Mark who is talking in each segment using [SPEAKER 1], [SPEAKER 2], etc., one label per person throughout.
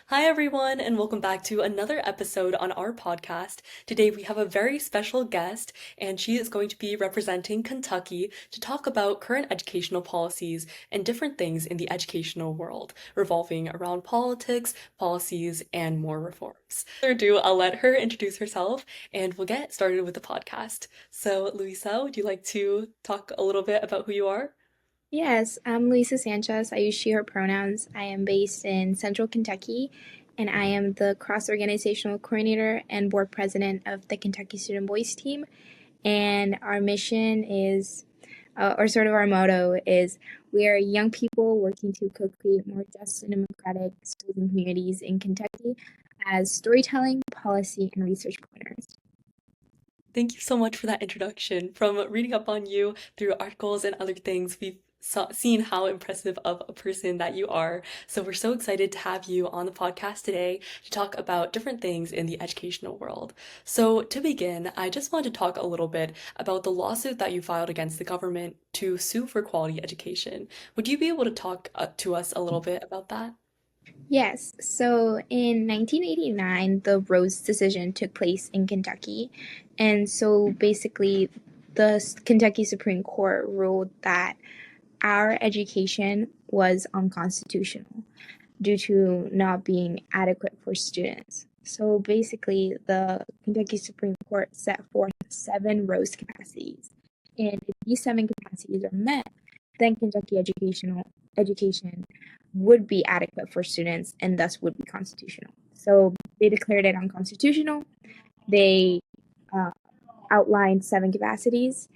[SPEAKER 1] Hi, everyone, and welcome back to another episode on our podcast. Today, we have a very special guest, and she is going to be representing Kentucky to talk about current educational policies and different things in the educational world, revolving around politics, policies, and more reforms. Without further ado, I'll let her introduce herself, and we'll get started with the podcast. So, Luisa, would you like to talk a little bit about who you are?
[SPEAKER 2] Yes, I'm Luisa Sanchez. I use she, her pronouns. I am based in Central Kentucky, and I am the cross organizational coordinator and board president of the Kentucky Student Voice team. And our mission is, or sort of our motto is, we are young people working to co create more just and democratic schools and communities in Kentucky as storytelling, policy, and research pointers.
[SPEAKER 1] Thank you so much for that introduction. From reading up on you through articles and other things, we've seen how impressive of a person that you are. So we're so excited to have you on the podcast today to talk about different things in the educational world. So to begin, I just want to talk a little bit about the lawsuit that you filed against the government to sue for quality education. Would you be able to talk to us a little bit about that?
[SPEAKER 2] Yes, so in 1989, the Rose decision took place in Kentucky. And so basically, the Kentucky Supreme Court ruled that our education was unconstitutional due to not being adequate for students. So basically, the Kentucky Supreme Court set forth seven Rose capacities. And if these seven capacities are met, then Kentucky education would be adequate for students and thus would be constitutional. So they declared it unconstitutional. They uh, outlined seven capacities,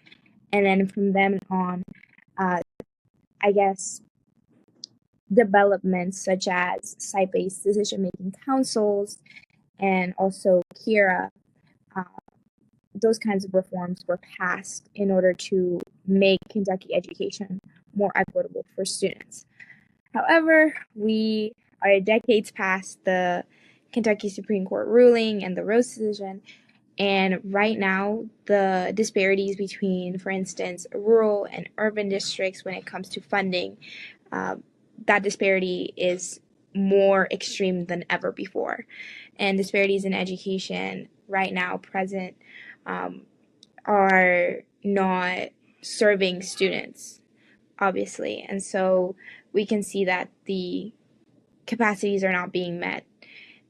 [SPEAKER 2] and then from then on, uh, I guess developments such as site-based decision-making councils and also Kira, uh, those kinds of reforms were passed in order to make Kentucky education more equitable for students. However, we are decades past the Kentucky Supreme Court ruling and the Rose decision, and right now, the disparities between, for instance, rural and urban districts when it comes to funding, uh, that disparity is more extreme than ever before. And disparities in education right now present um, are not serving students, obviously. And so we can see that the capacities are not being met.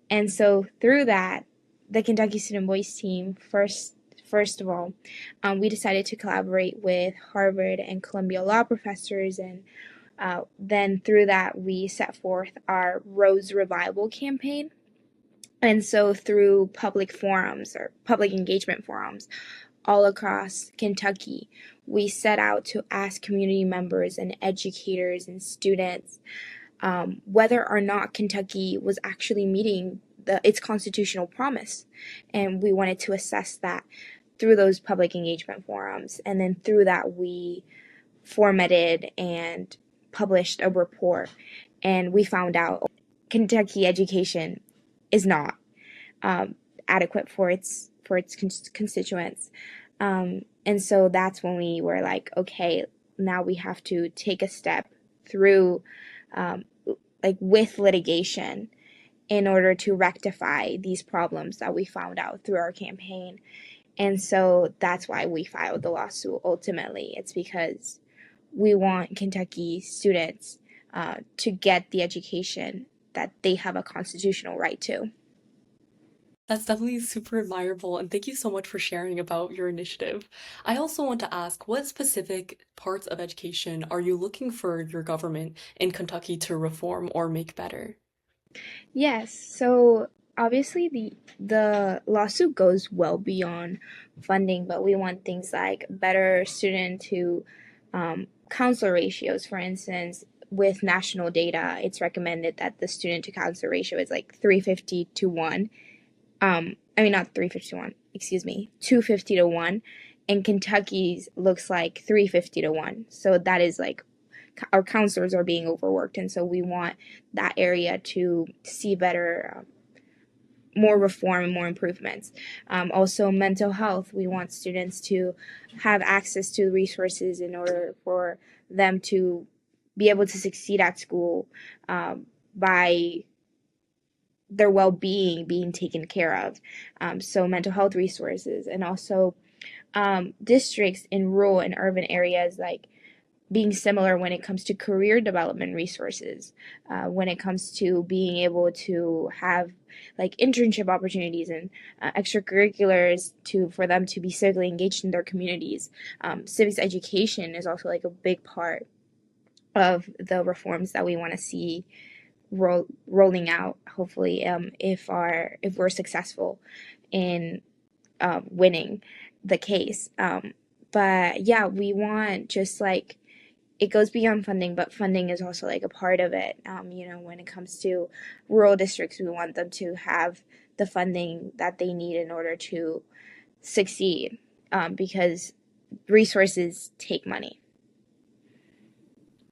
[SPEAKER 2] And so through that, the Kentucky Student Voice team first of all, we decided to collaborate with Harvard and Columbia law professors, and then through that we set forth our Rose Revival campaign. And so through public forums or public engagement forums all across Kentucky, we set out to ask community members and educators and students whether or not Kentucky was actually meeting its constitutional promise. And we wanted to assess that through those public engagement forums. And then through that, we formatted and published a report. And we found out Kentucky education is not um, adequate for its constituents. And so that's when we were like, okay, now we have to take a step through um, like with litigation in order to rectify these problems that we found out through our campaign. And so that's why we filed the lawsuit ultimately. It's because we want Kentucky students to get the education that they have a constitutional right to.
[SPEAKER 1] That's definitely super admirable, and thank you so much for sharing about your initiative. I also want to ask, what specific parts of education are you looking for your government in Kentucky to reform or make better?
[SPEAKER 2] Yes, so obviously the lawsuit goes well beyond funding, but we want things like better student to counselor ratios. For instance, with national data, it's recommended that the student to counselor ratio is like 350 to 1. I mean, not 350 to 1, excuse me, 250 to 1. And Kentucky's looks like 350 to 1. So that is like our counselors are being overworked, and so we want that area to see better, more reform and more improvements. Also, mental health. We want students to have access to resources in order for them to be able to succeed at school by their well-being being taken care of. So mental health resources, and also districts in rural and urban areas, like being similar when it comes to career development resources, when it comes to being able to have like internship opportunities and extracurriculars to for them to be civically engaged in their communities. Civics education is also like a big part of the reforms that we want to see rolling out. Hopefully, if we're successful in winning the case. But yeah, we want just like it goes beyond funding, but funding is also like a part of it. When it comes to rural districts, we want them to have the funding that they need in order to succeed, because resources take money.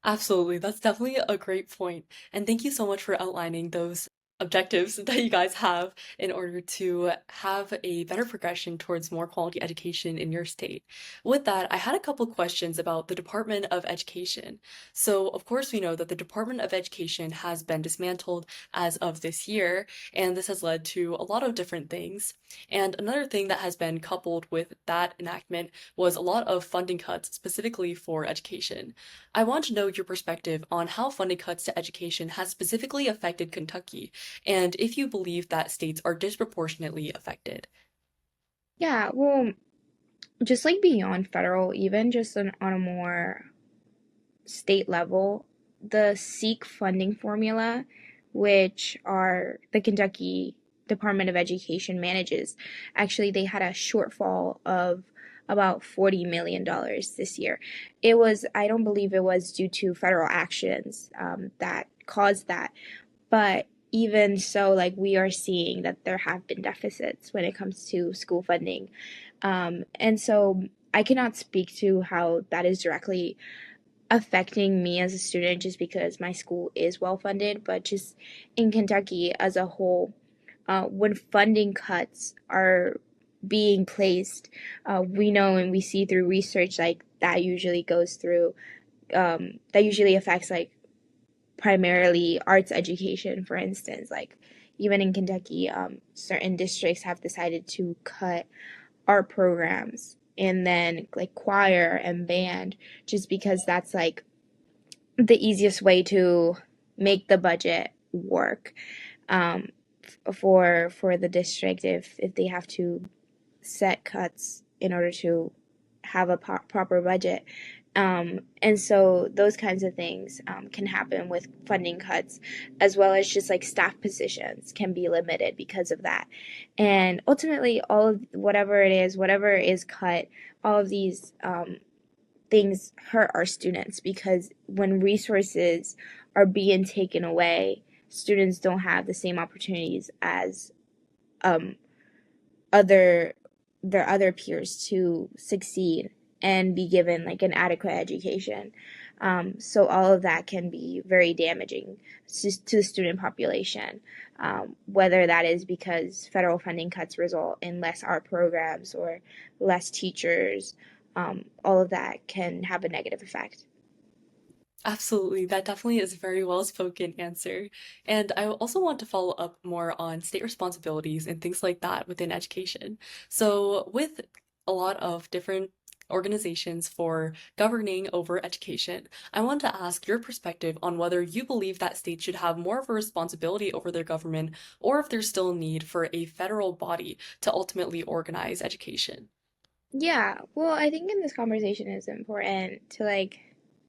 [SPEAKER 1] Absolutely. That's definitely a great point. And thank you so much for outlining those objectives that you guys have in order to have a better progression towards more quality education in your state. With that, I had a couple questions about the Department of Education. So, of course, we know that the Department of Education has been dismantled as of this year, and this has led to a lot of different things. And another thing that has been coupled with that enactment was a lot of funding cuts specifically for education. I want to know your perspective on how funding cuts to education has specifically affected Kentucky, and if you believe that states are disproportionately affected.
[SPEAKER 2] Yeah, well, just like beyond federal, even just on a more state level, the SEEK funding formula, which are the Kentucky Department of Education manages, actually they had a shortfall of about $40 million this year. I don't believe it was due to federal actions that caused that, but even so, like we are seeing that there have been deficits when it comes to school funding. And so I cannot speak to how that is directly affecting me as a student just because my school is well funded, but just in Kentucky as a whole, when funding cuts are being placed, we know and we see through research like that usually affects like primarily arts education, for instance. Like even in Kentucky, certain districts have decided to cut art programs and then like choir and band just because that's like the easiest way to make the budget work, um, for the district if they have to set cuts in order to have a proper budget. And so those kinds of things can happen with funding cuts, as well as just like staff positions can be limited because of that. And ultimately, all of whatever is cut, all of these things hurt our students because when resources are being taken away, students don't have the same opportunities as um, other their other peers to succeed and be given like an adequate education. So all of that can be very damaging to the student population, whether that is because federal funding cuts result in less art programs or less teachers. All of that can have a negative effect.
[SPEAKER 1] Absolutely, that definitely is a very well spoken answer. And I also want to follow up more on state responsibilities and things like that within education. So, with a lot of different organizations for governing over education, I want to ask your perspective on whether you believe that states should have more of a responsibility over their government or if there's still a need for a federal body to ultimately organize education.
[SPEAKER 2] Yeah, well, I think in this conversation it's important to like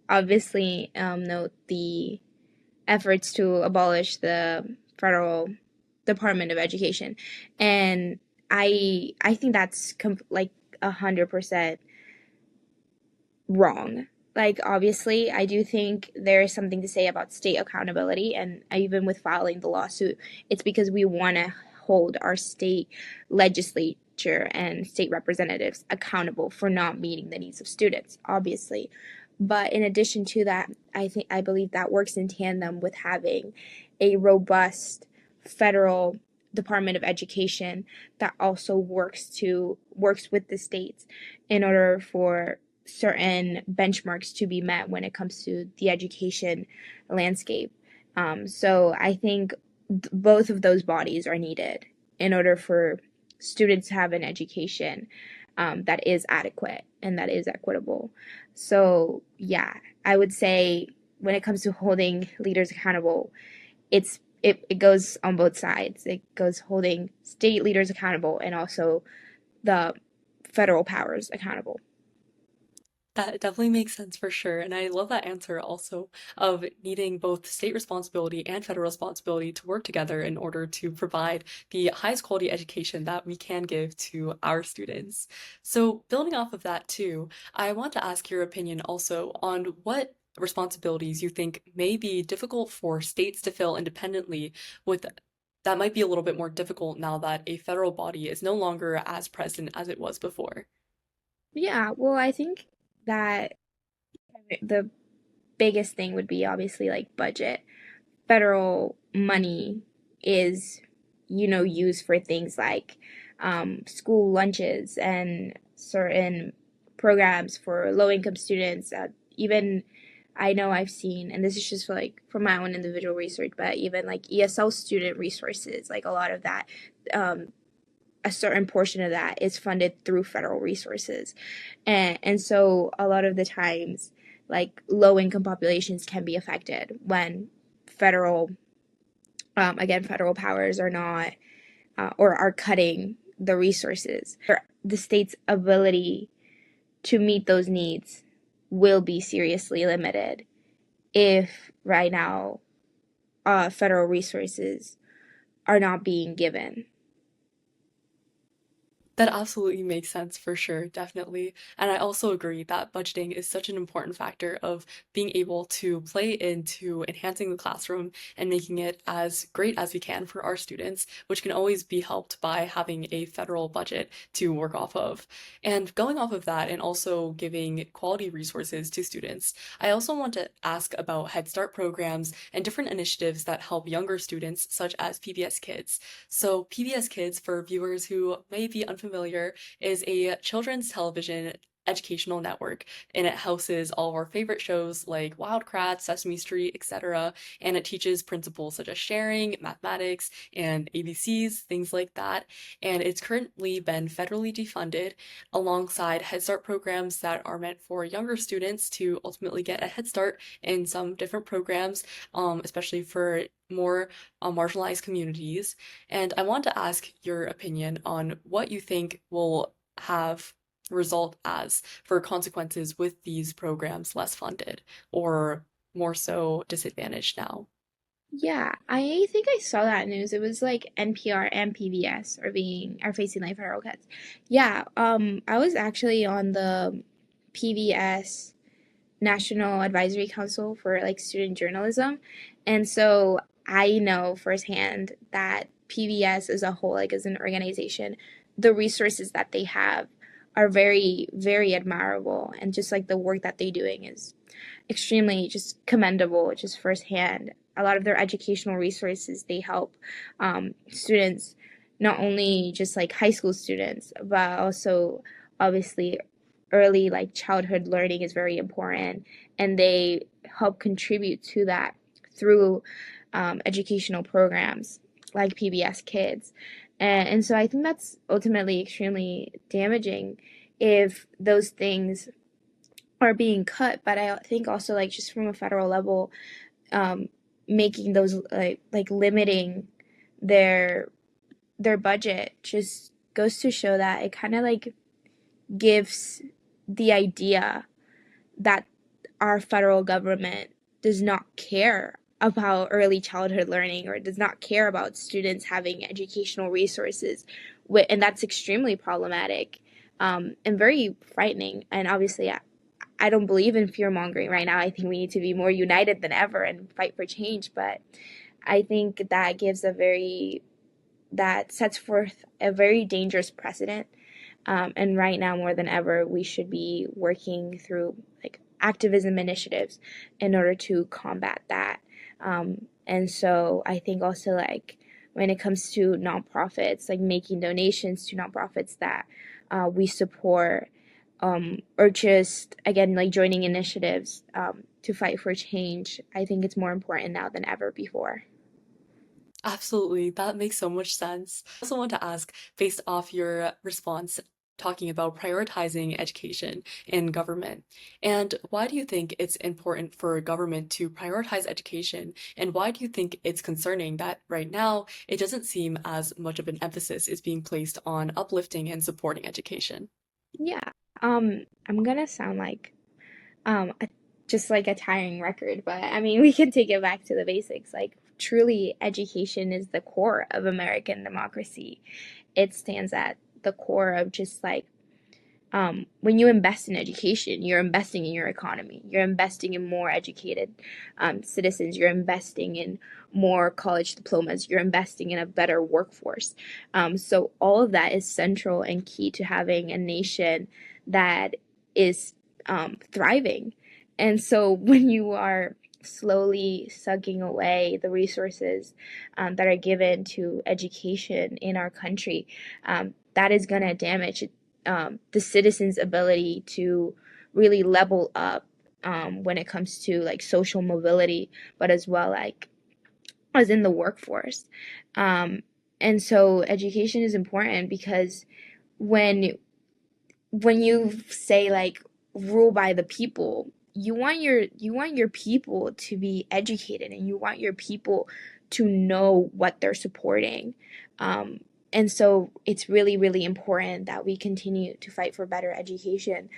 [SPEAKER 2] obviously note the efforts to abolish the federal Department of Education, and I think that's like 100% wrong. Like, obviously, I do think there is something to say about state accountability, and even with filing the lawsuit, it's because we want to hold our state legislature and state representatives accountable for not meeting the needs of students, obviously. But in addition to that, I believe that works in tandem with having a robust federal Department of Education that also works with the states in order for certain benchmarks to be met when it comes to the education landscape. So I think both of those bodies are needed in order for students to have an education that is adequate and that is equitable. So, yeah, I would say when it comes to holding leaders accountable, it goes on both sides. It goes holding state leaders accountable and also the federal powers accountable.
[SPEAKER 1] That definitely makes sense for sure. And I love that answer also of needing both state responsibility and federal responsibility to work together in order to provide the highest quality education that we can give to our students. So, building off of that too, I want to ask your opinion also on what responsibilities you think may be difficult for states to fill independently with that might be a little bit more difficult now that a federal body is no longer as present as it was before.
[SPEAKER 2] Yeah, well, I think that the biggest thing would be obviously like budget. Federal money is, used for things like school lunches and certain programs for low income students. Even I know I've seen, and this is just for like from my own individual research, but even like ESL student resources, like a lot of that, um, a certain portion of that is funded through federal resources. And so a lot of the times, like low income populations can be affected when federal again, federal powers are not or are cutting the resources. The state's ability to meet those needs will be seriously limited if right now federal resources are not being given.
[SPEAKER 1] That absolutely makes sense for sure, definitely. And I also agree that budgeting is such an important factor of being able to play into enhancing the classroom and making it as great as we can for our students, which can always be helped by having a federal budget to work off of. And going off of that and also giving quality resources to students, I also want to ask about Head Start programs and different initiatives that help younger students, such as PBS Kids. So, PBS Kids, for viewers who may be unfamiliar, is a children's television educational network, and it houses all of our favorite shows like Wild Kratts, Sesame Street, etc. And it teaches principles such as sharing, mathematics, and ABCs, things like that. And it's currently been federally defunded alongside Head Start programs that are meant for younger students to ultimately get a head start in some different programs, especially for more marginalized communities. And I want to ask your opinion on what you think will have result as for consequences with these programs less funded or more so disadvantaged now.
[SPEAKER 2] Yeah, I think I saw that news. It was like NPR and PBS are facing like federal cuts. Yeah, I was actually on the PBS National Advisory Council for like student journalism. And so I know firsthand that PBS as a whole, like as an organization, the resources that they have are very, very admirable. And just like the work that they're doing is extremely just commendable, just firsthand. A lot of their educational resources, they help students, not only just like high school students, but also obviously early like childhood learning is very important, and they help contribute to that through educational programs like PBS Kids. And so I think that's ultimately extremely damaging if those things are being cut. But I think also like just from a federal level, um, making those like limiting their budget just goes to show that it kind of like gives the idea that our federal government does not care about early childhood learning or does not care about students having educational resources. And that's extremely problematic and very frightening. And obviously, I don't believe in fear mongering right now. I think we need to be more united than ever and fight for change. But I think that sets forth a very dangerous precedent. And right now, more than ever, we should be working through like activism initiatives in order to combat that. And so I think also like when it comes to nonprofits, like making donations to nonprofits that we support, or just again like joining initiatives to fight for change, I think it's more important now than ever before.
[SPEAKER 1] Absolutely. That makes so much sense. I also want to ask, based off your response talking about prioritizing education in government, and why do you think it's important for government to prioritize education? And why do you think it's concerning that right now it doesn't seem as much of an emphasis is being placed on uplifting and supporting education?
[SPEAKER 2] Yeah, I'm gonna sound like a, just like a tiring record, but I mean, we can take it back to the basics. Like, truly, education is the core of American democracy. It stands at the core of just like when you invest in education, you're investing in your economy. You're investing in more educated citizens. You're investing in more college diplomas. You're investing in a better workforce. So all of that is central and key to having a nation that is thriving. And so when you are slowly sucking away the resources that are given to education in our country, that is going to damage the citizens' ability to really level up when it comes to like social mobility, but as well like as in the workforce. Um, and so education is important because when you say like rule by the people, you want your people to be educated, and you want your people to know what they're supporting. And so it's really really important that we continue to fight for better education,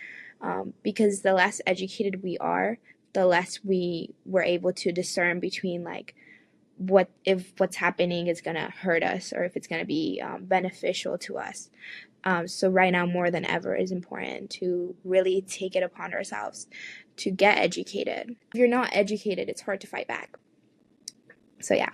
[SPEAKER 2] because the less educated we are, the less we were able to discern between like what if what's happening is going to hurt us or if it's going to be beneficial to us. So right now, more than ever, is important to really take it upon ourselves to get educated. If you're not educated, it's hard to fight back. So yeah.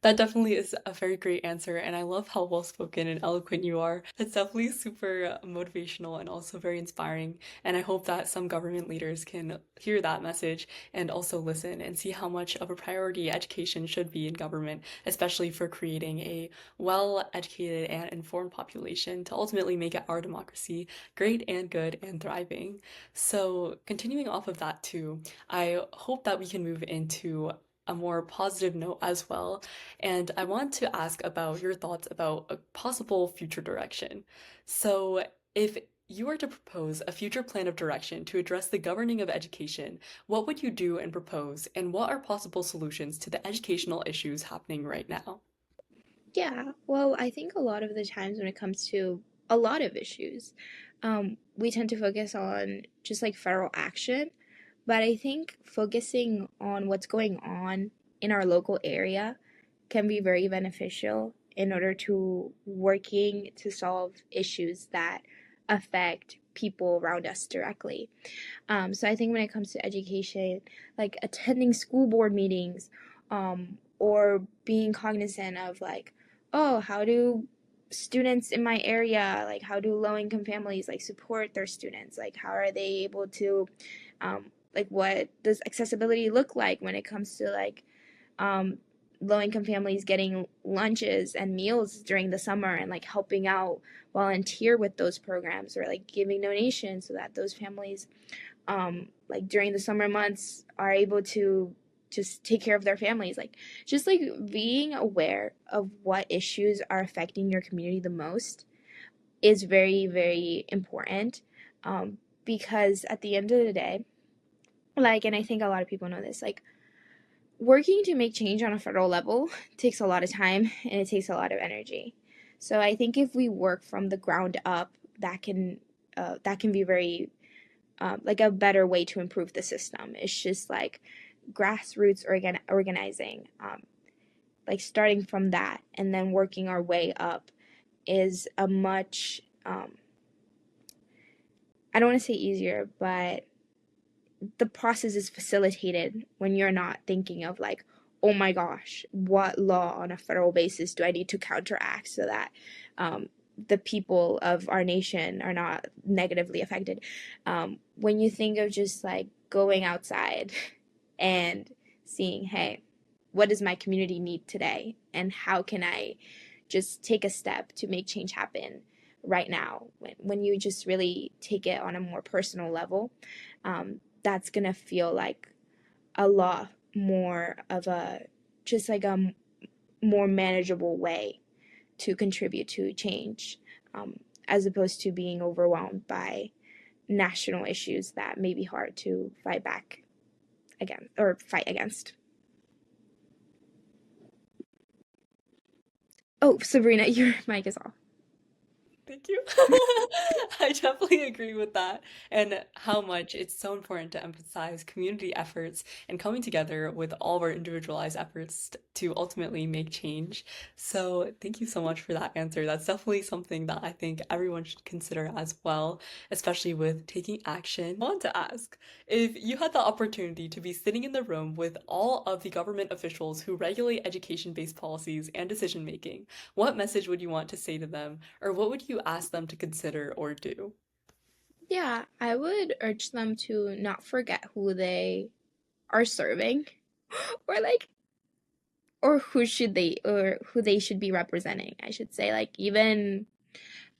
[SPEAKER 1] That definitely is a very great answer, and I love how well spoken and eloquent you are. It's definitely super motivational and also very inspiring. And I hope that some government leaders can hear that message and also listen and see how much of a priority education should be in government, especially for creating a well educated and informed population to ultimately make our democracy great and good and thriving. So, continuing off of that, too, I hope that we can move into a more positive note as well. And I want to ask about your thoughts about a possible future direction. So, if you were to propose a future plan of direction to address the governing of education, what would you do and propose, and what are possible solutions to the educational issues happening right now?
[SPEAKER 2] Yeah, well, I think a lot of the times when it comes to a lot of issues, we tend to focus on just like federal action, but I think focusing on what's going on in our local area can be very beneficial in order to working to solve issues that affect people around us directly. So I think when it comes to education, like attending school board meetings, or being cognizant of like, oh, how do students in my area, like how do low income families like support their students? Like how are they able to, like what does accessibility look like when it comes to like um, low income families getting lunches and meals during the summer, and like helping out volunteer with those programs, or like giving donations so that those families like during the summer months are able to just take care of their families, like just like being aware of what issues are affecting your community the most is very very important, because at the end of the day, like, and I think a lot of people know this, like working to make change on a federal level takes a lot of time and it takes a lot of energy. So I think if we work from the ground up, that can be very like a better way to improve the system. It's just like grassroots organizing, like starting from that and then working our way up is a much I don't want to say easier, but the process is facilitated when you're not thinking of like, oh my gosh, what law on a federal basis do I need to counteract so that the people of our nation are not negatively affected. When you think of just like going outside and seeing, hey, what does my community need today? And how can I just take a step to make change happen right now? When you just really take it on a more personal level, that's going to feel like a lot more of a just like a more manageable way to contribute to change, um, as opposed to being overwhelmed by national issues that may be hard to fight back again or fight against. Oh, Sabrina, your mic is off.
[SPEAKER 1] Thank you. I definitely agree with that, and how much it's so important to emphasize community efforts and coming together with all of our individualized efforts to ultimately make change. So, thank you so much for that answer. That's definitely something that I think everyone should consider as well, especially with taking action. I want to ask if you had the opportunity to be sitting in the room with all of the government officials who regulate education-based policies and decision making, what message would you want to say to them, or what would you ask them to consider or do?
[SPEAKER 2] Yeah, I would urge them to not forget who they are serving or like or who they should be representing. I should say like even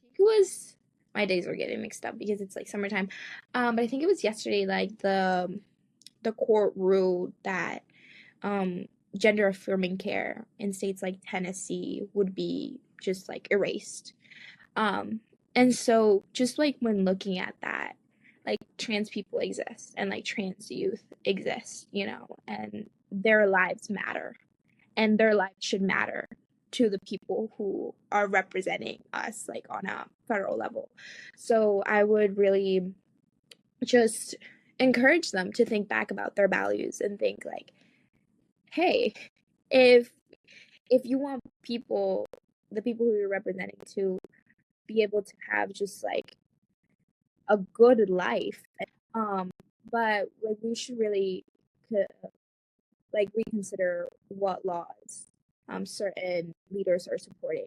[SPEAKER 2] it was my days were getting mixed up because it's like summertime. But I think it was yesterday like the court ruled that um gender affirming care in states like Tennessee would be just like erased. Um, and so just like when looking at that, like trans people exist and like trans youth exist, you know, and their lives matter and their lives should matter to the people who are representing us like on a federal level. So I would really just encourage them to think back about their values and think like, hey, if you want people the people who you're representing to be able to have just like a good life. Um, but like we should really like reconsider what laws certain leaders are supporting.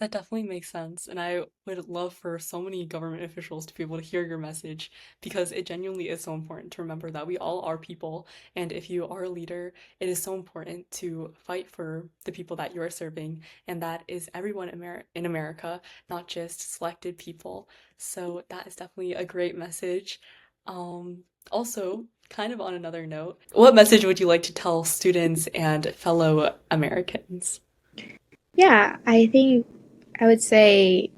[SPEAKER 1] That definitely makes sense. And I would love for so many government officials to be able to hear your message because it genuinely is so important to remember that we all are people. And if you are a leader, it is so important to fight for the people that you are serving. And that is everyone in America, not just selected people. So that is definitely a great message. Also, kind of on another note, what message would you like to tell students and fellow Americans?
[SPEAKER 2] Yeah, I think I would say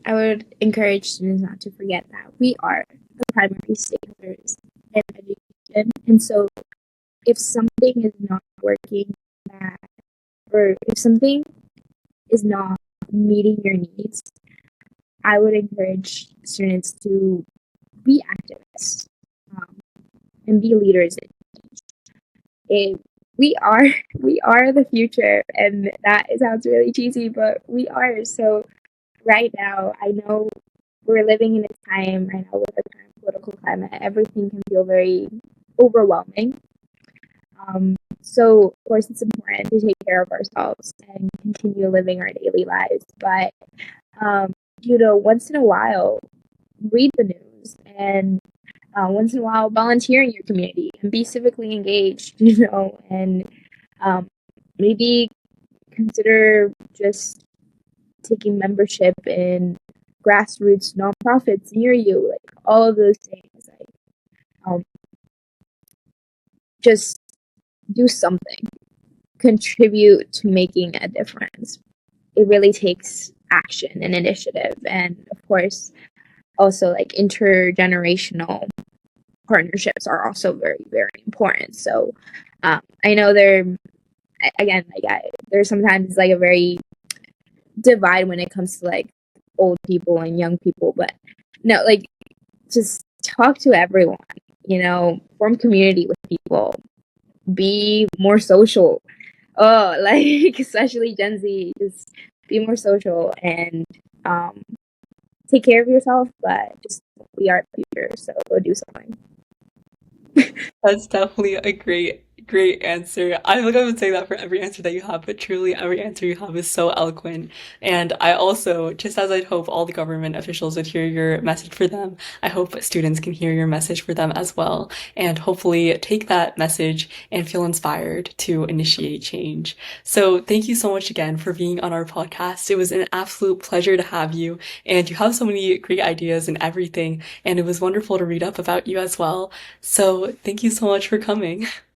[SPEAKER 2] I would encourage students not to forget that we are the primary stakeholders in education. And so if something is not working that or if something is not meeting your needs, I would encourage students to be activists um, and be leaders. It, we are we are the future, and that sounds really cheesy, but we are. So right now, I know we're living in a time right now with the current political climate. Everything can feel very overwhelming. So of course, it's important to take care of ourselves and continue living our daily lives. But you know, once in a while, read the news and once in a while volunteer in your community and be civically engaged, you know, and um, maybe consider just taking membership in grassroots nonprofits near you, like all of those things. Like, um, just do something, contribute to making a difference. It really takes action and initiative, and of course, also like intergenerational partnerships are also very very important. So I know there again like there's sometimes like a very divide when it comes to like old people and young people, but no, like just talk to everyone, you know, form community with people, be more social. Oh, like especially Gen Z, just be more social and um take care of yourself, but just we are the future, so go do something.
[SPEAKER 1] That's definitely a great answer. I feel like I would say that for every answer that you have, but truly every answer you have is so eloquent. And I also, just as I'd hope all the government officials would hear your message for them, I hope students can hear your message for them as well, and hopefully take that message and feel inspired to initiate change. So thank you so much again for being on our podcast. It was an absolute pleasure to have you, and you have so many great ideas and everything, and it was wonderful to read up about you as well. So thank you so much for coming.